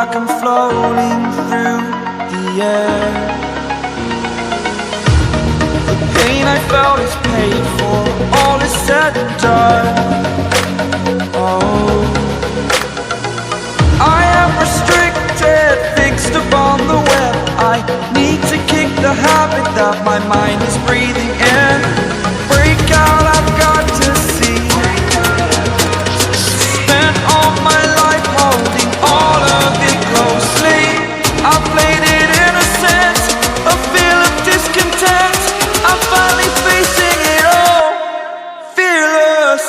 like I'm floating through the air. The pain I felt is paid for, all is said and done. Oh, I am restricted, fixed upon the web. I need to kick the habit that my mind is breathing in. Break out, I've got to see. Spent all my life holding all of it closely. I played it innocent, a feel of discontent. I'm finally facing it all, fearless.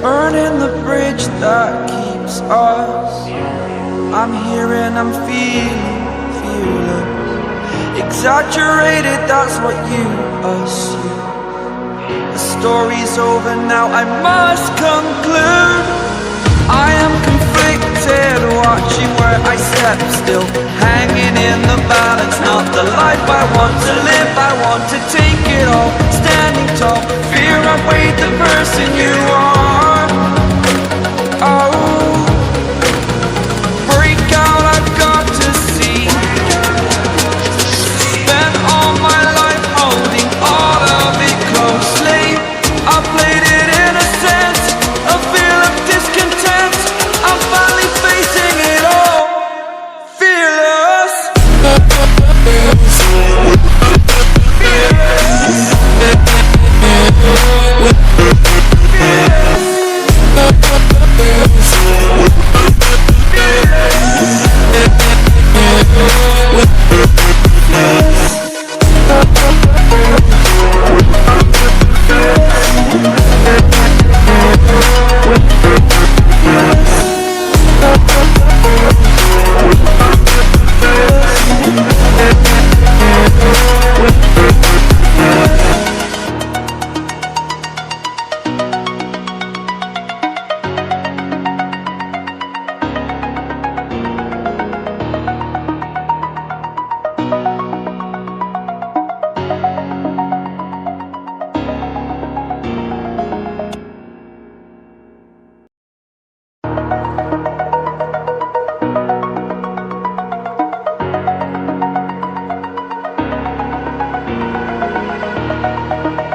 Burning the bridge that keeps us. I'm here and I'm feeling fearless. Exaggerated, that's what you assume. The story's over now, I must conclude. I am conflicted, watching where I step still, hanging in the balance. Not the life I want to live, I want to take it all. Standing tall, fear outweighed the person you are. Oh, break out, I've got to see. Spent all my life holding all of it closely. I played it innocent, a feel of discontent. I'm finally facing it all, fearless.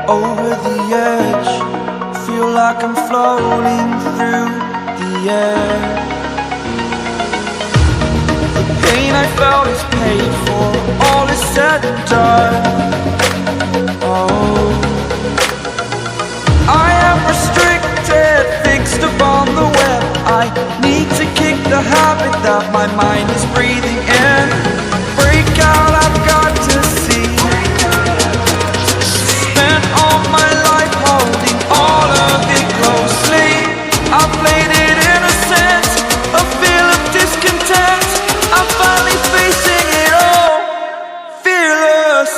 Over the edge, feel like I'm floating through the air. The pain I felt is paid for, all is said and done. Oh, I am restricted, fixed upon the web. I need to kick the habit that my mind is breathing in. Break out, I've got to see. Spent all my life holding all of it closely. I played it innocent, a feel of discontent. I'm finally facing it all, fearless.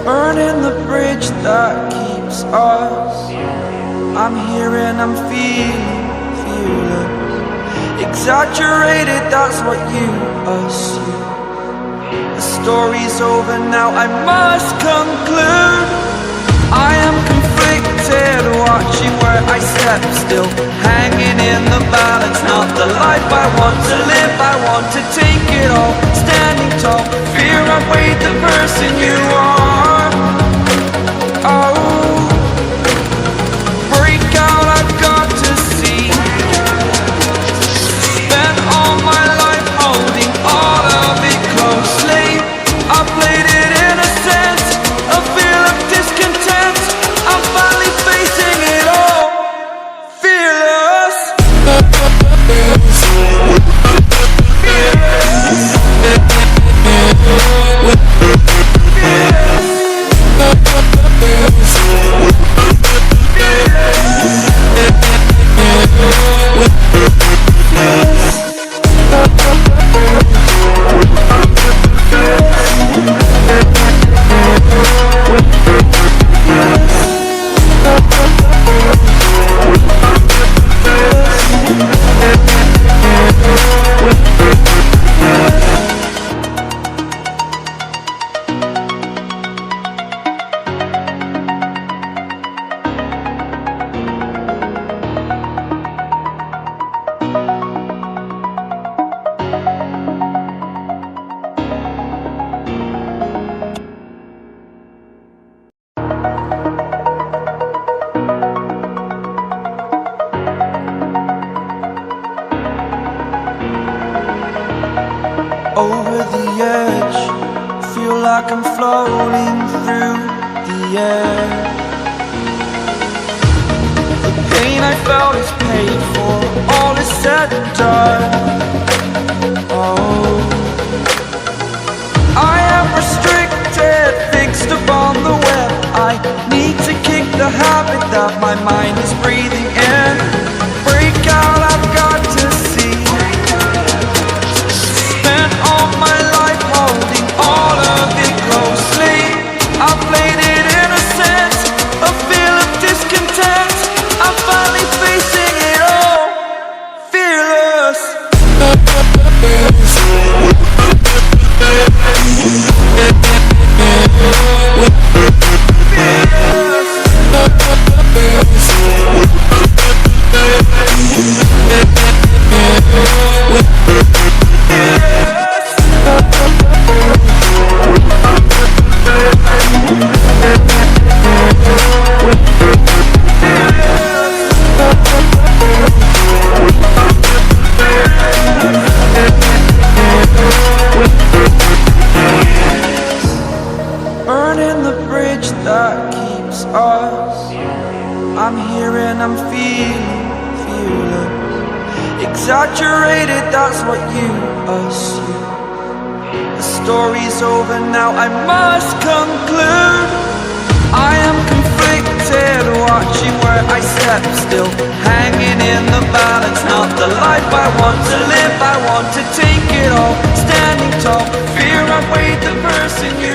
Burning the bridge that keeps us. I'm here and I'm feeling fearless. Exaggerated, that's what you assume. The story's over now, I must conclude. I am conflicted, watching where I step still, hanging in the balance. Not the life I want to live, I want to take it all. Standing tall, fear outweighed the person you like I'm floating through the air. The pain I felt is paid for, all is said and done. Oh, I am restricted, fixed upon the web. I need to kick the habit that my mind is breathing in. Break out, I've got to see. Spent all my life holding all of it closely. I played it innocent, a feel of discontent. I'm finally facing it all, fearless. Burning the bridge that keeps us. I'm here and I'm feeling fearless. Exaggerated, that's what you assume. The story's over now, I must conclude. I am conflicted, watching where I step still, hanging in the balance. Not the life I want to live, I want to take it all. Standing tall, fear I weighed the person you